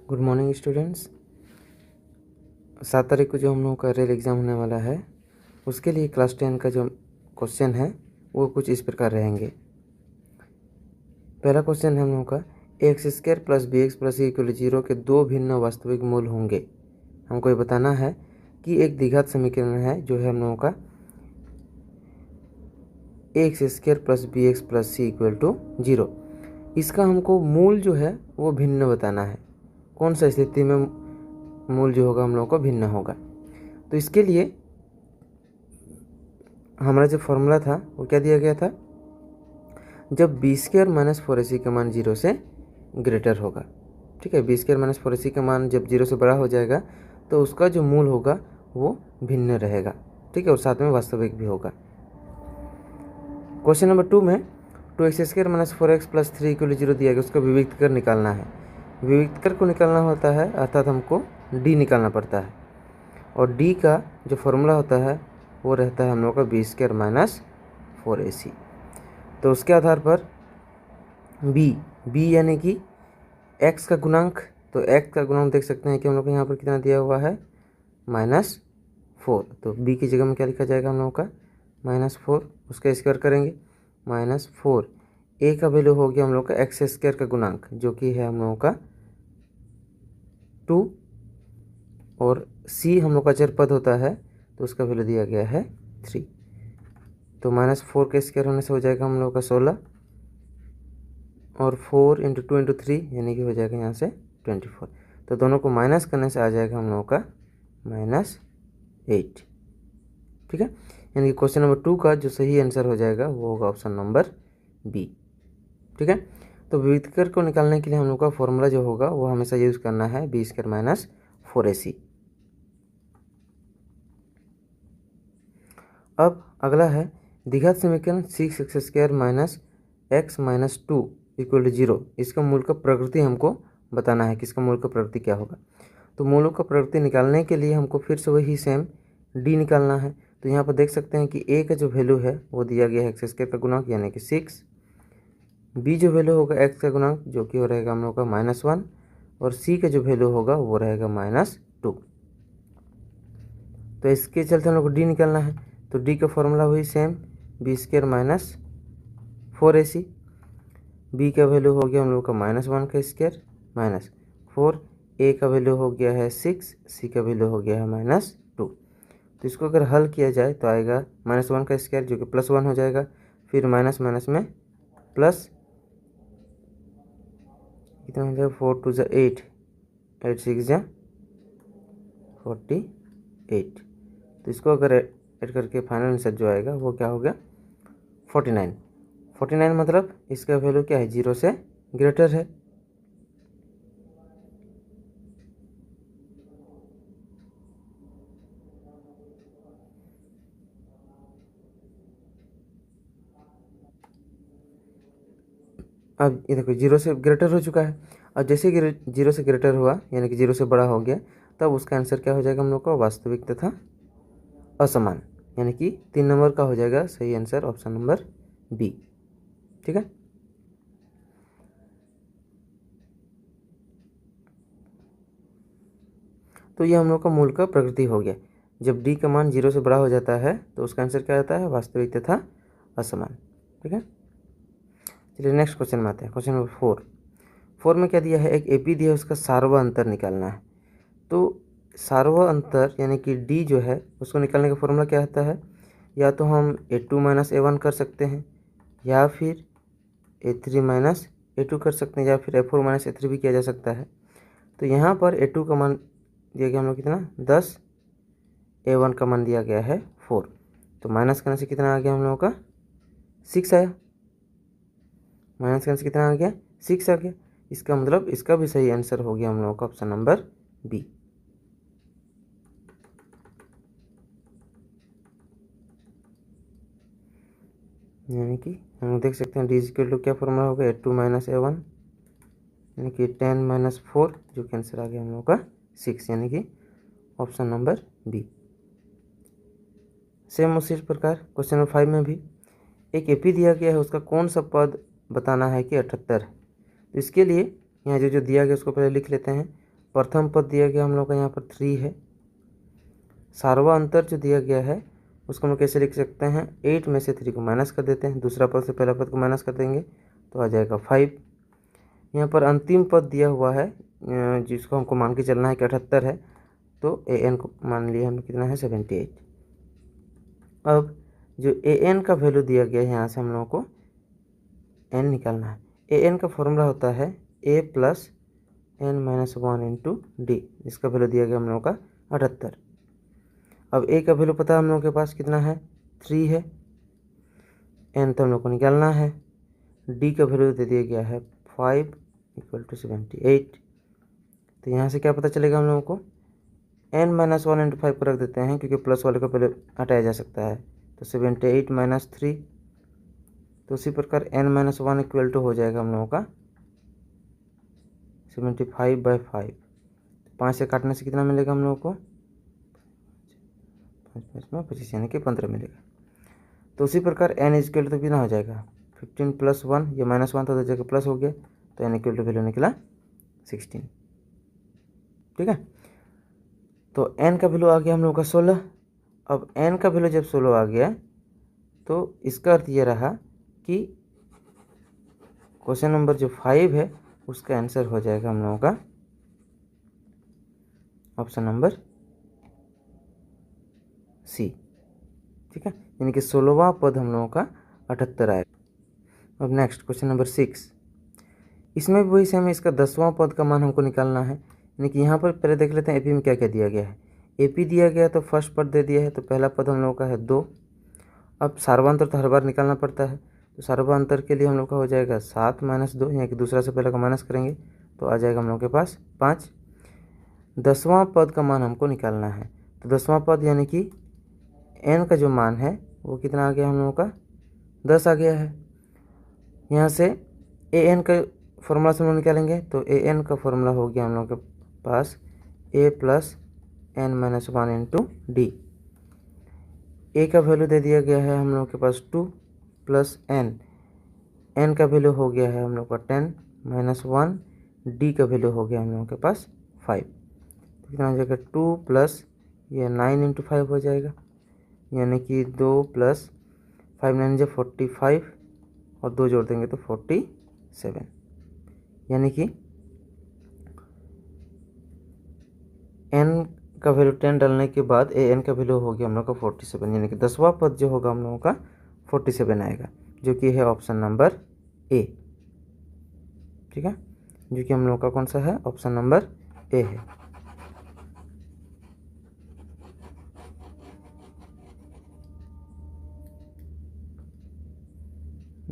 Good morning students. 7 तारीख को जो हम लोगों का रेल एग्ज़ाम होने वाला है उसके लिए क्लास 10 का जो क्वेश्चन है वो कुछ इस प्रकार रहेंगे। पहला क्वेश्चन है हम लोगों का x square plus b x plus c equal 0 के दो भिन्न वास्तविक मूल होंगे। हमको ये बताना है कि एक द्विघात समीकरण है जो है हम लोगों का x square plus b x plus c equal to 0। इसका हमको मूल जो है वो भिन्न बताना है। कौन सा स्थिति में मूल जो होगा हम लोगों को भिन्न होगा। तो इसके लिए हमारा जो फॉर्मूला था वो क्या दिया गया था, जब बी स्क्वायर माइनस 4ac का मान 0 से ग्रेटर होगा। ठीक है, बी स्क्वायर माइनस 4ac का मान जब 0 से बड़ा हो जाएगा तो उसका जो मूल होगा वो भिन्न रहेगा। ठीक है, और साथ में वास्तविक भी होगा। क्वेश्चन नंबर 2 में 2x square minus 4x plus 3 equal 0 दिया गया, उसका विविक्त कर निकालना है। विविक्त कर को निकालना होता है अर्थात हमको d निकालना पड़ता है, और d का जो फॉर्मूला होता है वो रहता है हम लोग का बी स्क्वायर माइनस 4ac। तो उसके आधार पर b यानी कि x का गुणांक, तो x का गुणांक देख सकते हैं कि हम लोग को यहाँ पर कितना दिया हुआ है -4। तो b की जगह में क्या लिखा जाएगा हम लोगों का -4, उसका स्क्वायर करेंगे -4। a का वैल्यू हो गया हम लोग का एक्स स्क्वायर का गुणांक जो कि है हम लोगों का 2, और c हम लोग का चर पद होता है तो उसका वैल्यू दिया गया है 3। तो -4 के स्क्वायर होने से हो जाएगा हम लोग का 16, और 4 × 2 × 3 यानी कि हो जाएगा यहाँ से 24। तो दोनों को माइनस करने से आ जाएगा हम लोगों का -8। ठीक है, यानी कि क्वेश्चन नंबर 2 का जो सही आंसर हो जाएगा वो होगा ऑप्शन नंबर बी। ठीक है, तो विविधकर को निकालने के लिए हम लोग का फॉर्मूला जो होगा वो हमेशा यूज़ करना है बी स्क्वायर माइनस 4ac। अब अगला है द्विघात समीकरण 6x square minus x minus 2 equal 0। इसका मूल का प्रकृति हमको बताना है कि इसका मूल का प्रकृति क्या होगा। तो मूलों का प्रकृति निकालने के लिए हमको फिर से वही सेम d निकालना है। तो यहाँ पर देख सकते हैं कि a का जो वैल्यू है वो दिया गया है एक्स स्क्वायर का गुणांक यानी कि 6, b जो वैल्यू होगा x का गुणांक जो कि हो रहेगा हम लोग का -1, और c का जो वैल्यू होगा वो रहेगा -2। तो इसके चलते हम लोग को d निकालना है। तो d का फॉर्मूला वही same b square minus 4ac। b का वैल्यू हो गया हम लोग का -1 का स्क्वायर माइनस 4, a का वैल्यू हो गया है 6, c का वैल्यू हो गया है -2। तो इसको अगर हल किया जाए तो आएगा -1 का स्क्वायर जो कि +1 हो जाएगा, फिर माइनस माइनस में प्लस कितना हो जाएगा 4 × 2 = 8, 8 × 6 = 48। तो इसको अगर ऐड करके फाइनल आंसर जो आएगा वो क्या हो गया 49। मतलब इसका वैल्यू क्या है 0 से ग्रेटर है। अब ये देखो 0 से ग्रेटर हो चुका है, और जैसे 0 से ग्रेटर हुआ यानी कि 0 से बड़ा हो गया तब उसका आंसर क्या हो जाएगा हम लोग का वास्तविक तथा असमान, यानी कि 3 नंबर का हो जाएगा सही आंसर ऑप्शन नंबर बी। ठीक है, तो ये हम लोग का मूल का प्रकृति हो गया। जब d का मान 0 से बड़ा हो जाता है तो उसका आंसर क्या आता है वास्तविक तथा असमान। ठीक है, चलिए नेक्स्ट क्वेश्चन में आते हैं। क्वेश्चन नंबर 4 में क्या दिया है, एक एपी दिया है उसका सार्वत्रिक अंतर निकालना है। तो सार्वत्रिक अंतर यानी कि d जो है उसको निकालने का फॉर्मूला क्या होता है, या तो हम a2 - a1 कर सकते हैं, या फिर a3 - a2 कर सकते हैं, या फिर a4 - a3 भी किया जा सकता है। तो यहाँ पर a2 का मान दिया गया हम लोग कितना 10, a1 का मान दिया गया है 4। तो माइनस करने से कितना आ गया हम लोगों का 6 आया, माइनस करने से कितना आ गया 6 आ गया। इसका मतलब इसका भी सही आंसर हो गया हम लोगों का ऑप्शन नंबर बी। यानी कि हम देख सकते हैं d क्या फॉर्मूला होगा a2 - a1 यानी कि 10 - 4 जो कि आंसर आ गया हम लोग का 6, यानी कि ऑप्शन नंबर बी। सेम उसी प्रकार क्वेश्चन नंबर 5 में भी एक एपी दिया गया है, उसका कौन सा पद बताना है कि 78 है। तो इसके लिए यहाँ जो दिया गया उसको पहले लिख लेते हैं। प्रथम पद दिया गया हम लोग का यहाँ पर 3 है। सार्वा अंतर जो दिया गया है उसको हम लोग कैसे लिख सकते हैं, 8 में से 3 को माइनस कर देते हैं, दूसरा पद से पहला पद को माइनस कर देंगे तो आ जाएगा 5। यहाँ पर अंतिम पद दिया हुआ है जिसको हमको मान के चलना है कि 78 है, तो an को मान लिया हमने कितना है 78। अब जो an का वैल्यू दिया गया है यहाँ से हम लोगों को n निकालना है। an का फॉर्मूला होता है a plus n-1 into D, इसका वैल्यू दिया गया हम लोगों का 78। अब a का वैल्यू पता है हम लोगों के पास कितना है 3 है, n तो हम लोग को निकालना है, d का वैल्यू दे दिया गया है 5 इक्वल टू 78। तो यहाँ से क्या पता चलेगा हम लोगों को, n-1 इंटू 5 को रख देते हैं क्योंकि प्लस वाले को पहले हटाया जा सकता है, तो 78 माइनस 3, तो उसी प्रकार n-1 इक्वल टू हो जाएगा हम लोगों का 75/5। 5 से काटने से कितना मिलेगा हम लोगों को, 5×5 यानी कि 15 मिलेगा। तो उसी प्रकार n इक्वल टू कितना हो जाएगा 15 प्लस 1, ये -1 था तो जगह प्लस हो गया, तो n इक्वल टू वैल्यू निकला 16। ठीक है, तो n का वैल्यू आ गया हम लोग का 16। अब n का वैल्यू जब 16 आ गया तो इसका अर्थ ये रहा कि क्वेश्चन नंबर जो 5 है उसका आंसर हो जाएगा हम लोगों का ऑप्शन नंबर सी। ठीक है, यानी कि 16वां पद हम लोगों का 78 आएगा। अब नेक्स्ट क्वेश्चन नंबर 6, इसमें भी वही सेम है, इसका 10वां पद का मान हमको निकालना है। यानी कि यहाँ पर पहले देख लेते हैं एपी में क्या क्या दिया गया है। एपी दिया गया तो फर्स्ट पद दे दिया है, तो पहला पद हम लोगों का है 2। अब सार्वांतर तो हर बार निकालना पड़ता है, तो सार्वांतर के लिए हम लोग का हो जाएगा 7 माइनस 2, यानी कि दूसरा से पहले का माइनस करेंगे तो आ जाएगा हम लोग के पास 5। 10वां पद का मान हमको निकालना है, तो 10वां पद यानी कि n का जो मान है वो कितना आ गया हम लोगों का 10 आ गया है। यहाँ से an का फॉर्मूला से हम लोग निकालेंगे, तो an का फॉर्मूला हो गया हम लोग के पास a plus n-1 into D. a का वैल्यू दे दिया गया है हम लोग के पास 2 प्लस n का वैल्यू हो गया है हम लोग का 10 माइनस 1, d का वैल्यू हो गया हम लोगों के पास 5। तो कितना हो जाएगा 2 प्लस ये 9 इंटू 5 हो जाएगा, यानी कि 2 प्लस 5 9 जो 45 और 2 जोड़ देंगे तो 47, यानी कि n का वैल्यू 10 डालने के बाद an का वैल्यू हो गया हम लोग का 47, यानी कि 10वां पद जो होगा हम लोगों का 47 आएगा, जो कि है ऑप्शन नंबर ए। ठीक है, जो कि हम लोग का कौन सा है, ऑप्शन नंबर ए है।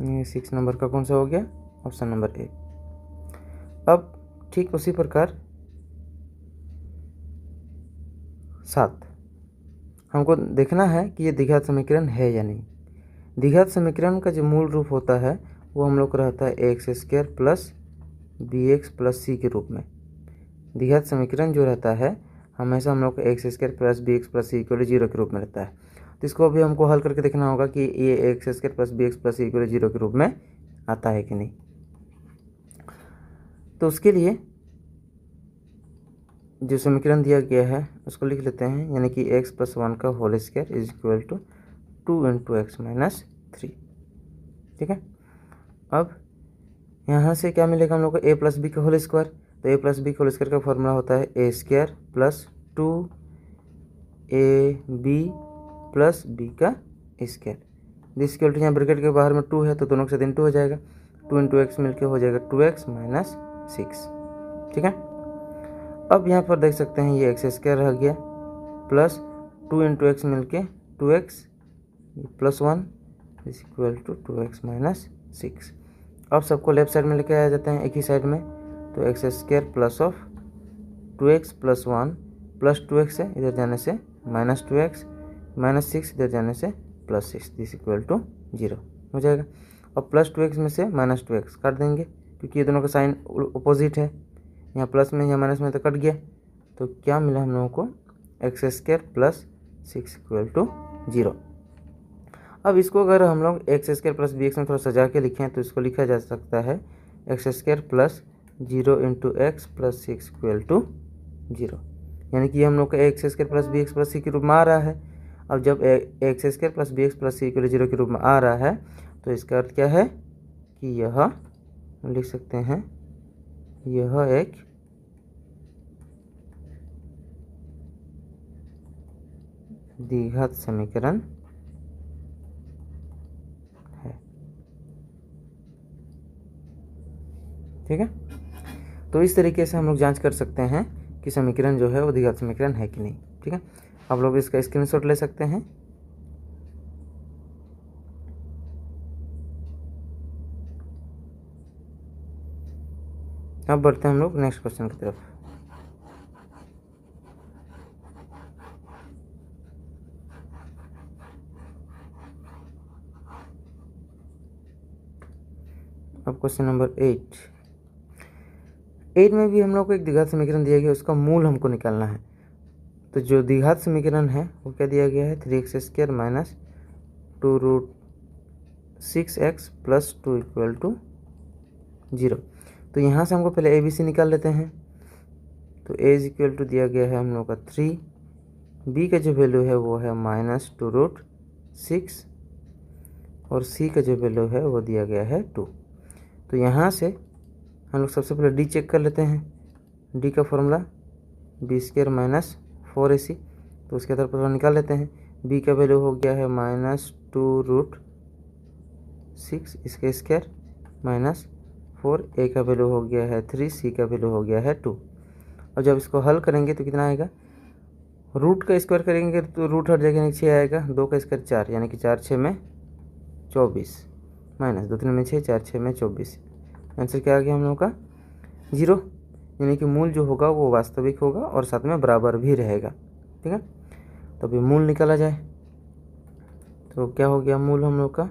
ये 6 नंबर का कौन सा हो गया, ऑप्शन नंबर ए। अब ठीक उसी प्रकार 7 हमको देखना है कि ये द्विघात समीकरण है या नहीं। द्विघात समीकरण का जो मूल रूप होता है वो हम लोग को रहता है ax² plus bx plus c के रूप में। द्विघात समीकरण जो रहता है हमेशा हम लोग को ax² plus bx plus c equal 0 के रूप में रहता है। तो इसको अभी हमको हल करके देखना होगा कि ये ax² plus bx plus c equal 0 के रूप में आता है कि नहीं। तो उसके लिए जो समीकरण दिया गया है उसको लिख लेते हैं, यानी कि x प्लस 1 का whole square is equal to 2 into x minus 3। ठीक है, अब यहाँ से क्या मिलेगा हम लोग को a प्लस बी का होल स्क्वायर, तो a प्लस बी का होल स्क्वायर का फॉर्मूला होता है a square plus 2ab plus b का स्क्वायर। दिस इक्वल टू यहाँ ब्रैकेट के बाहर में 2 है तो दोनों के साथ इंटू हो जाएगा, 2 इंटू एक्स मिलकर हो जाएगा 2x माइनस 6। ठीक है, अब यहाँ पर देख सकते हैं ये एक्स स्क्वायर रह गया प्लस 2 इंटू एक्स मिल के 2x plus 1 is equal to 2x minus 6। अब सबको लेफ्ट साइड में लेके आ जाते हैं एक ही साइड में, तो x square plus of 2x plus 1 plus 2x है इधर जाने से माइनस 2x माइनस 6 इधर जाने से प्लस 6 दिस इक्वल टू 0 हो जाएगा। और प्लस 2x में से माइनस 2x काट देंगे क्योंकि ये दोनों का साइन अपोजिट है, यहाँ प्लस में यहाँ माइनस में तो कट गया, तो क्या मिला हम लोगों को x square plus 6 equal to 0। अब इसको अगर हम लोग x square plus b x में थोड़ा सजा के लिखें तो इसको लिखा जा सकता है x square plus 0 into x plus 6 equal to 0, यानी कि ये हम लोग का x square plus b x plus c के रूप में आ रहा है। अब जब x square plus b x plus c equal 0 के रूप में आ रहा है तो इसका अर्थ क्या है कि यह लिख सकते हैं, यह एक द्विघात समीकरण है। ठीक है, तो इस तरीके से हम लोग जांच कर सकते हैं कि समीकरण जो है वो द्विघात समीकरण है कि नहीं। ठीक है, आप लोग इसका स्क्रीनशॉट ले सकते हैं। अब बढ़ते हैं हम लोग नेक्स्ट क्वेश्चन की तरफ। अब क्वेश्चन नंबर 8 में भी हम लोग को एक द्विघात समीकरण दिया गया, उसका मूल हमको निकालना है। तो जो द्विघात समीकरण है वो क्या दिया गया है, 3x² minus 2√6x plus 2 equal to 0। तो यहाँ से हमको पहले ABC निकाल लेते हैं। तो A इज इक्वल टू दिया गया है हम लोग का 3, B का जो वैल्यू है वो है -2√6 और C का जो वैल्यू है वो दिया गया है 2। तो यहाँ से हम लोग सबसे पहले D चेक कर लेते हैं। D का फॉर्मूला B² माइनस 4AC, तो उसके आधार पर निकाल लेते हैं। B का वैल्यू हो गया है -2√6 इसका स्क्वायर माइनस 4, A का वैल्यू हो गया है 3, C का वैल्यू हो गया है 2। और जब इसको हल करेंगे तो कितना आएगा, रूट का स्क्वायर करेंगे तो रूट हट जाएगा, यानी 6 आएगा, 2 का स्क्वायर 4, यानी कि 4 6 में 24 माइनस 2 3 में 6, 4 6 में 24। आंसर क्या आ गया हम लोग का 0, यानी कि मूल जो होगा वो वास्तविक होगा और साथ में बराबर भी रहेगा। ठीक है, तो अभी मूल निकाला जाए। तो क्या हो गया मूल हम लोग का,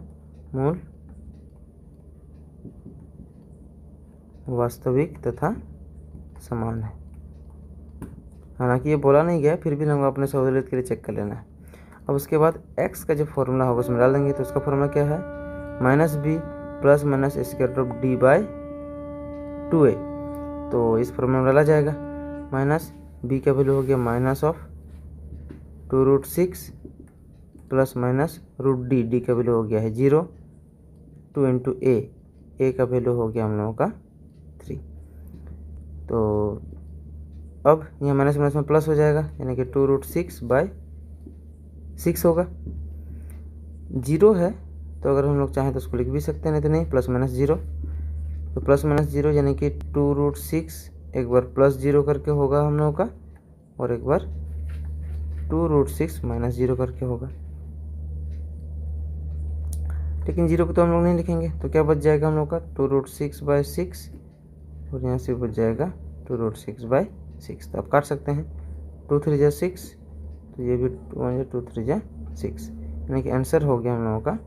मूल वास्तविक तथा समान है। हालांकि ये बोला नहीं गया, फिर भी हमको अपने सहूलियत के लिए चेक कर लेना है। अब उसके बाद x का जो फॉर्मूला होगा उसमें डाल देंगे। तो उसका फॉर्मूला क्या है, -b plus minus square root d by 2a। तो इस फॉर्मूला में डाला जाएगा। माइनस b का वैल्यू हो गया -2√6 प्लस माइनस √d का वैल्यू हो गया है 0, 2 इंटू a का वैल्यू हो गया हम लोगों का 3। तो अब यहाँ माइनस माइनस में प्लस हो जाएगा, यानी कि 2√6/6 होगा। 0 है तो अगर हम लोग चाहें तो उसको लिख भी सकते हैं, नहीं तो नहीं, प्लस माइनस 0। तो प्लस माइनस 0 यानी कि 2√6 एक बार प्लस 0 करके होगा हम लोगों का, और एक बार 2√6 माइनस 0 करके होगा। लेकिन 0 को तो हम लोग नहीं लिखेंगे, तो क्या बच जाएगा हम लोग का 2√6/6, और यहाँ से बच जाएगा 2√6/6। तो आप काट सकते हैं, 2 3 जा 6, तो ये भी 2 3 जा 6, यानी कि आंसर हो गया हम लोगों का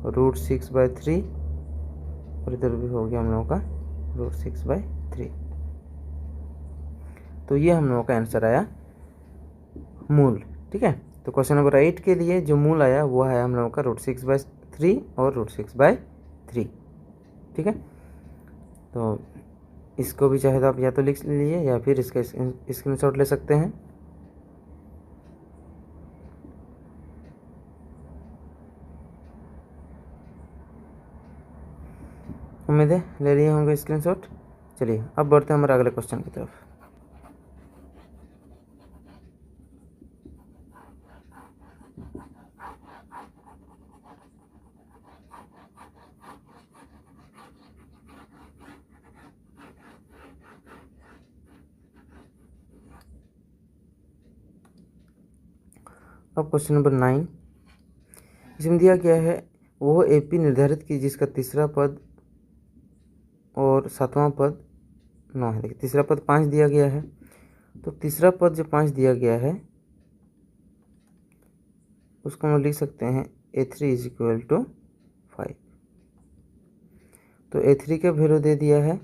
√6/3, और इधर भी हो गया हम लोगों का √6/3। तो ये हम लोगों का आंसर आया मूल। ठीक है, तो क्वेश्चन नंबर 8 के लिए जो मूल आया वो है हम लोगों का √6/3 और √6/3। ठीक है, तो इसको भी चाहे तो आप या तो लिख लीजिए या फिर इसका स्क्रीनशॉट ले सकते हैं। उम्मीद है ले लिए होंगे स्क्रीनशॉट। चलिए अब बढ़ते हैं हमारे अगले क्वेश्चन की तरफ। अब क्वेश्चन नंबर 9, इसमें दिया गया है वो AP निर्धारित की जिसका तीसरा पद और सातवां पद 9 है। देखिए तीसरा पद 5 दिया गया है, तो तीसरा पद जो 5 दिया गया है उसको हम लिख सकते हैं A3 इज इक्वल टू 5। तो A3 का वैल्यू दे दिया है,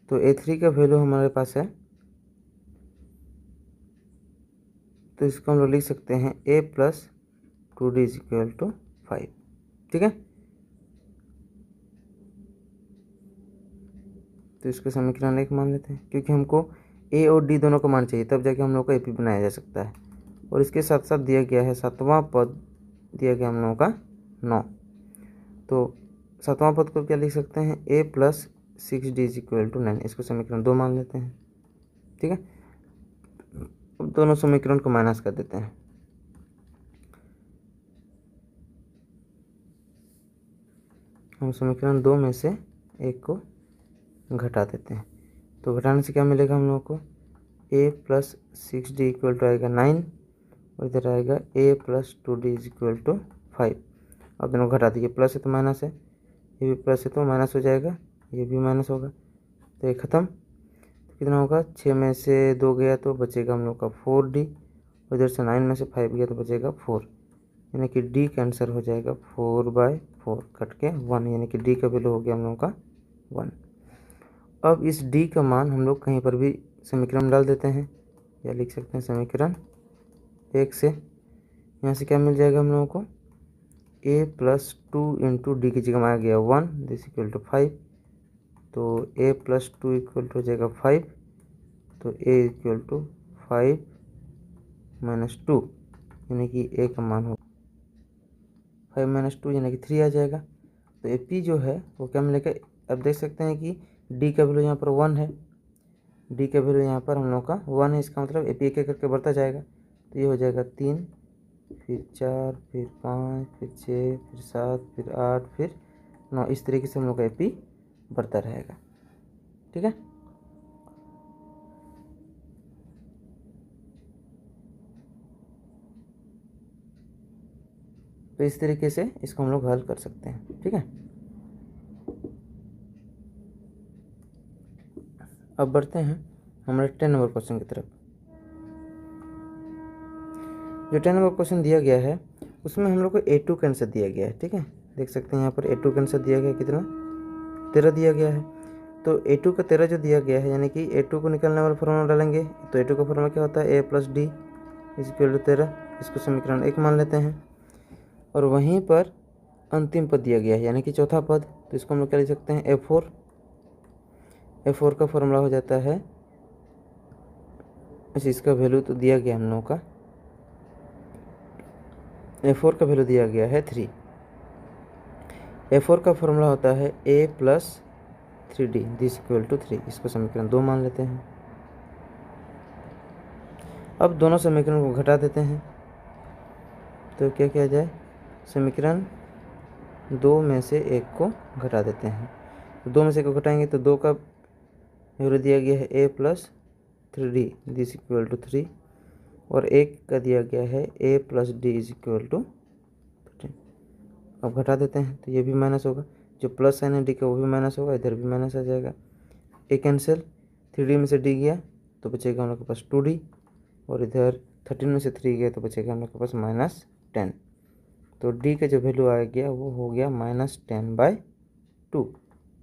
तो A3 का वैल्यू हमारे पास है, तो इसको हम लोग लिख सकते हैं A + 2D is equal to 5। ठीक है, तो इसको समीकरण 1 मान लेते हैं, क्योंकि हमको ए और डी दोनों का मान चाहिए, तब जाके हम लोग का ए पी बनाया जा सकता है। और इसके साथ साथ दिया गया है 7वां पद दिया गया हम लोगों का 9। तो 7वां पद को क्या लिख सकते हैं, a plus 6d is equal to 9। इसको समीकरण 2 मान लेते हैं। ठीक है, अब दोनों समीकरण को माइनस कर देते हैं। हम समीकरण 2 में से एक को घटा देते हैं। तो घटाने से क्या मिलेगा हम लोगों को, a plus 6d equal to आएगा 9 और इधर आएगा a plus 2d is equal to 5। अब दोनों घटा दीजिए, प्लस है तो माइनस है, ये भी प्लस है तो माइनस हो जाएगा, ये भी माइनस होगा, तो ये ख़त्म। तो कितना होगा, 6 में से 2 गया तो बचेगा हम लोग का 4d, और इधर से 9 में से 5 गया तो बचेगा 4, यानी कि d का आंसर हो जाएगा 4/4 कट के 1, यानी कि d का वैल्यू हो गया हम लोग का 1। अब इस d का मान हम लोग कहीं पर भी समीकरण में डाल देते हैं, या लिख सकते हैं समीकरण 1 से। यहाँ से क्या मिल जाएगा हम लोगों को, a प्लस 2 इंटू डी की जगह में आ गया 1 दिस इक्वल टू 5, तो a प्लस 2 इक्वल टू हो जाएगा 5, तो a इक्वल टू 5 माइनस 2, यानी कि a का मान हो 5 माइनस 2 यानी कि 3 आ जाएगा। तो ए पी जो है वो क्या मिलेगा, अब देख सकते हैं कि डी का वैल्यू यहाँ पर 1 है, डी का वैल्यू यहाँ पर हम लोग का 1 है, इसका मतलब ए पी एक एक करके बढ़ता जाएगा। तो ये हो जाएगा 3, फिर 4, फिर 5, फिर 6, फिर 7, फिर 8, फिर 9, इस तरीके से हम लोग का ए पी बढ़ता रहेगा। ठीक है, तो इस तरीके से इसको हम लोग हल कर सकते हैं। ठीक है, अब बढ़ते हैं हमारे 10 नंबर क्वेश्चन की तरफ। जो 10 नंबर क्वेश्चन दिया गया है उसमें हम लोग को A2 का आंसर दिया गया है। ठीक है, देख सकते हैं यहाँ पर A2 का आंसर दिया गया है, कितना 13 दिया गया है। तो A2 का 13 जो दिया गया है, यानी कि A2 को निकालने वाला फॉर्मूला डालेंगे। तो A2 का फॉर्मूला क्या होता है, A plus d is equal to 13, इसको समीकरण 1 मान लेते हैं। और वहीं पर अंतिम पद दिया गया है, यानी कि चौथा पद, तो इसको हम लोग क्या लिख सकते हैं, A4। A4 का फॉर्मूला हो जाता है, अच्छा इसका वैल्यू तो दिया गया हम लोगों का, A4 का वैल्यू दिया गया है 3। A4 का फॉर्मूला होता है A plus 3d this equal to 3, इसको समीकरण 2 मान लेते हैं। अब दोनों समीकरण को घटा देते हैं, तो क्या किया जाए, समीकरण 2 में से एक को घटा देते हैं। तो 2 में से एक को घटाएंगे तो 2 का वैल्यू दिया गया है A plus 3d this equal to 3, और 1 का दिया गया है A plus d is equal to 13। अब घटा देते हैं तो ये भी माइनस होगा, जो प्लस साइन है डी का वो भी माइनस होगा, इधर भी माइनस आ जाएगा, ए कैंसिल, 3d में से डी गया तो बचेगा हम लोग के पास 2d, और इधर 13 में से 3 गया तो बचेगा हम लोग के पास -10। तो d का जो वैल्यू आ गया वो हो गया -10/2,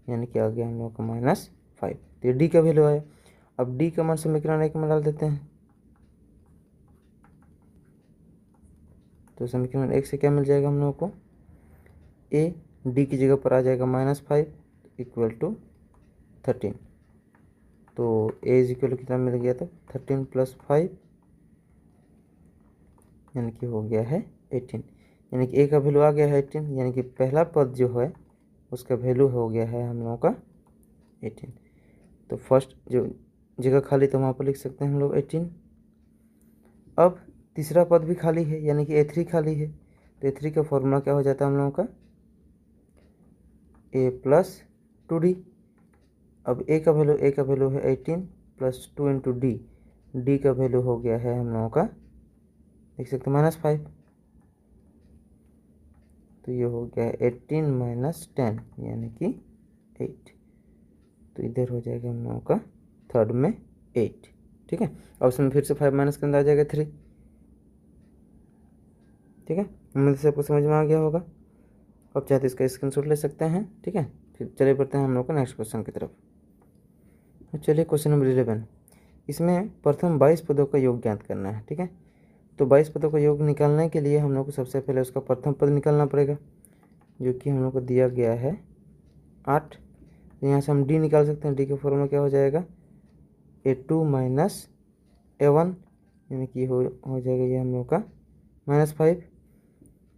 यानी कि आ गया हम लोग का -5। तो ये d का वैल्यू आया। अब d का मान समीकरण 1 में डाल देते हैं, तो समीकरण 1 से क्या मिल जाएगा हम लोगों को, a d की जगह पर आ जाएगा -5 इक्वल टू 13। तो a इज इक्वल टू कितना मिल गया था, 13 प्लस 5 यानी कि हो गया है 18, यानी कि a का वैल्यू आ गया है 18, यानी कि पहला पद जो है उसका वैल्यू हो गया है हम लोगों का 18। तो फर्स्ट जो जगह खाली तो वहाँ पर लिख सकते हैं हम लोग 18। अब तीसरा पद भी खाली है, यानी कि A3 खाली है, तो A3 का फॉर्मूला क्या हो जाता है हम लोगों का, A प्लस 2d। अब A का वैल्यू है 18 प्लस 2 इंटू डी, डी का वैल्यू हो गया है हम लोगों का, देख सकते हैं -5, तो ये हो गया 18 माइनस 10 यानी कि 8। तो इधर हो जाएगा हम लोगों का थर्ड में 8। ठीक है, और उसमें फिर से 5 माइनस के अंदर आ जाएगा 3। ठीक है, उम्मीद से आपको समझ में आ गया होगा। अब चाहे तो इसका स्क्रीनशॉट ले सकते हैं। ठीक है, फिर चलिए बढ़ते हैं हम लोग को नेक्स्ट क्वेश्चन की तरफ। चलिए क्वेश्चन नंबर 11, इसमें प्रथम 22 पदों का योग ज्ञात करना है। ठीक है, तो 22 पदों का योग निकालने के लिए हम लोग को सबसे पहले उसका प्रथम पद निकालना पड़ेगा, जो कि हम लोग को दिया गया है 8। तो यहाँ से हम डी निकाल सकते हैं, डी का फॉर्मूला क्या हो जाएगा, A2 माइनस A1, यानी कि हो जाएगा ये हम लोग का -5।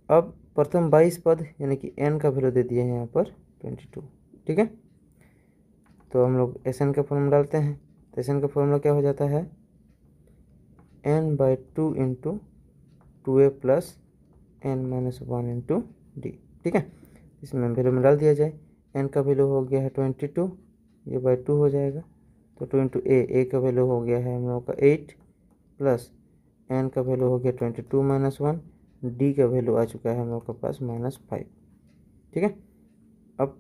अब प्रथम 22 पद यानी कि n का वैल्यू दे दिया है यहाँ पर 22। ठीक है, तो हम लोग Sn का फॉर्मूला डालते हैं। तो Sn का फॉर्मूला क्या हो जाता है, n/2 into 2a plus n-1 into D. ठीक है, इसमें वैल्यू में डाल दिया जाए। n का वैल्यू हो गया है 22, ये बाई 2 हो जाएगा। तो 2 इंटू a का वैल्यू हो गया है हम लोग का 8 प्लस n का वैल्यू हो गया 22 माइनस 1, डी का वैल्यू आ चुका है हम लोग के पास -5। ठीक है, अब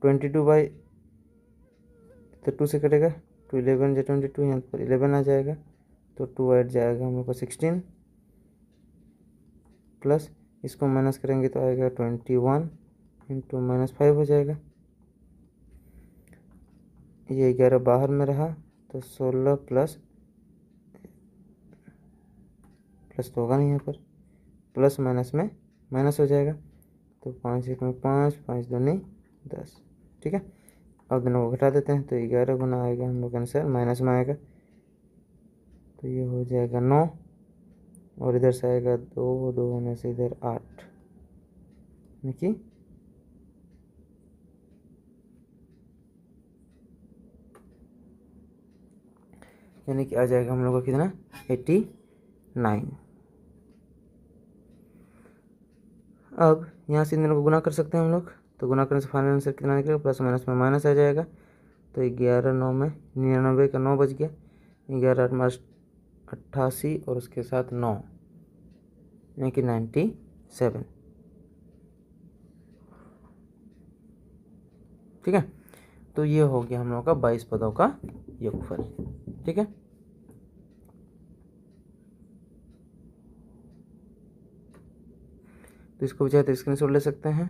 22 बाई, तो 2 से कटेगा, 2 11 जो 22, यहाँ पर 11 आ जाएगा। तो 2 8 जाएगा हम लोग का 16 प्लस इसको माइनस करेंगे तो आएगा 21 इंटू -5 हो जाएगा। ये 11 बाहर में रहा तो 16 प्लस तो होगा नहीं यहाँ पर, प्लस माइनस में माइनस हो जाएगा। तो 5 1 में 5, 5 2 नहीं 10। ठीक है, अब दोनों को घटा देते हैं तो 11 गुना आएगा हम लोग का आंसर, माइनस में आएगा तो ये हो जाएगा 9, और इधर से आएगा 2 2 होने से इधर 8, यानी कि आ जाएगा हम लोग का कितना 89। अब यहाँ से इन दोनों को गुना कर सकते हैं हम लोग, तो गुना करने से फाइनल आंसर कितना निकलेगा, प्लस माइनस में माइनस आ जाएगा। तो 11 9 में 99 का 9 बच गया, 11 8 में 88 और उसके साथ 9, यानी कि 97। ठीक है, तो ये हो गया हम लोग का 22 पदों का योगफल। ठीक है, तो इसको भी चाहे तो स्क्रीनशॉट ले सकते हैं।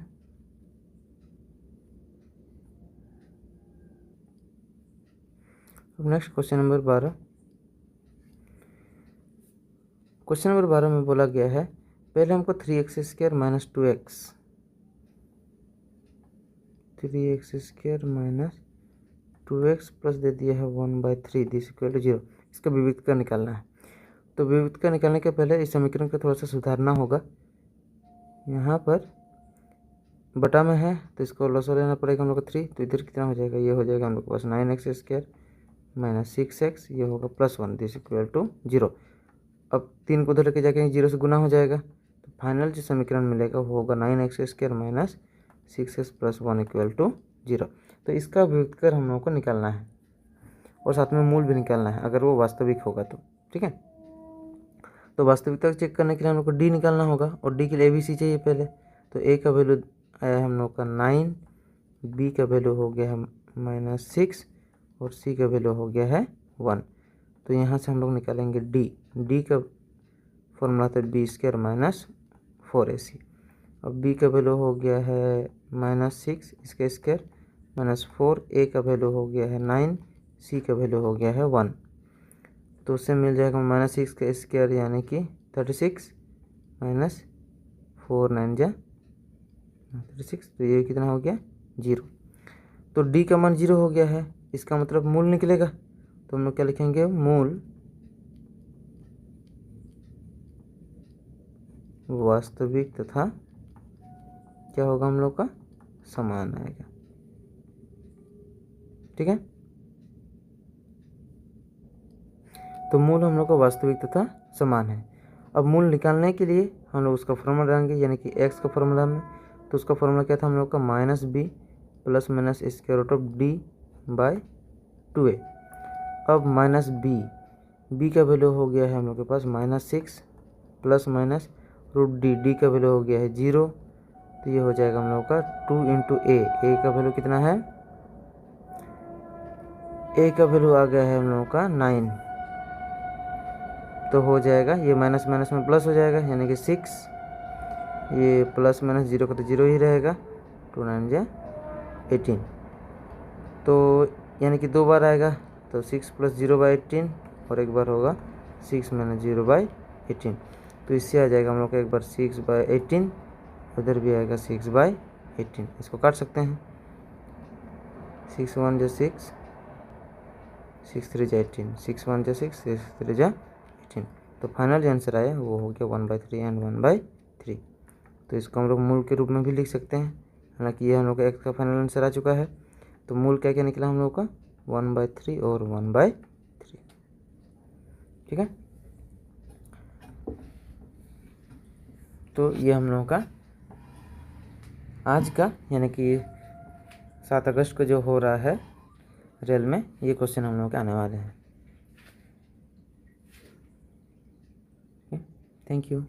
अब next question number 12। Question number 12 में बोला गया है, पहले हमको 3x² minus 2x, 3x² minus 2x plus दे दिया है 1/3 दिस इक्वल टू 0, इसका विविध का निकालना है। तो विविध का निकालने के पहले इस समीकरण को थोड़ा सा सुधारना होगा। यहाँ पर बटा में है तो इसको लॉस लेना पड़ेगा हम लोग को 3, तो इधर कितना हो जाएगा, ये हो जाएगा हम लोग के पास 9x² माइनस 6x, ये होगा +1 दिस इक्वल टू 0। अब 3 को उधर लेके जाके 0 से गुना हो जाएगा, तो फाइनल जो समीकरण मिलेगा वो होगा 9x² minus 6x plus 1 equal to 0। तो इसका व्युत्कर हम लोग को निकालना है और साथ में मूल भी निकालना है अगर वो वास्तविक होगा तो। ठीक है, तो वास्तविकता चेक करने के लिए हम लोग को डी निकालना होगा, और डी के लिए ABC चाहिए पहले। तो ए का वैल्यू आया हम लोग का 9, बी का वैल्यू हो गया है -6 और सी का वैल्यू हो गया है 1। तो यहाँ से हम लोग निकालेंगे डी का फॉर्मूला था b² माइनस 4ac। अब b का वैल्यू हो गया है -6 इसका स्क्वायर माइनस 4, a का वैल्यू हो गया है 9, c का वैल्यू हो गया है 1। तो उससे मिल जाएगा -6 का स्क्वायर यानी कि 36 माइनस 4 9 जा 36, तो ये कितना हो गया 0। तो d का मान 0 हो गया है, इसका मतलब मूल निकलेगा। तो हम लोग क्या लिखेंगे, मूल वास्तविक तथा क्या होगा हम लोग का समान आएगा। ठीक है, तो मूल हम लोग का वास्तविक तथा समान है। अब मूल निकालने के लिए हम लोग उसका फॉर्मूला डालेंगे, यानी कि x का फॉर्मूला में, तो उसका फॉर्मूला क्या था हम लोग का -b plus minus square root of d/2a। अब -b का वैल्यू हो गया है हम लोग के पास -6 प्लस माइनस रूट डी का वैल्यू हो गया है 0। तो ये हो जाएगा हम लोग का 2 इंटू ए का वैल्यू कितना है, ए का वैल्यू आ गया है हम लोगों का 9। तो हो जाएगा ये माइनस माइनस में प्लस हो जाएगा, यानी कि 6, ये प्लस माइनस 0 का तो 0 ही रहेगा, 2 9 जा 18। तो यानी कि 2 बार आएगा, तो 6 + 0/18 और एक बार होगा 6 - 0/18। तो इससे आ जाएगा हम लोग का एक बार 6/18, उधर भी आएगा 6/18। इसको काट सकते हैं, 6 1 जा 6, 6 3 जा 18, 6 1 जा 6, 6 3 जा 18। तो फाइनल जो आंसर आया वो हो गया 1/3 एंड 1/3। तो इसको हम लोग मूल के रूप में भी लिख सकते हैं। हालांकि ये हम लोग का एक्स का फाइनल आंसर आ चुका है। तो मूल क्या क्या निकला हम लोग का 1/3 और 1/3। ठीक है, तो ये हम लोगों का आज का यानी कि 7 अगस्त को जो हो रहा है रेल में, ये क्वेश्चन हम लोग के आने वाले हैं। Thank you.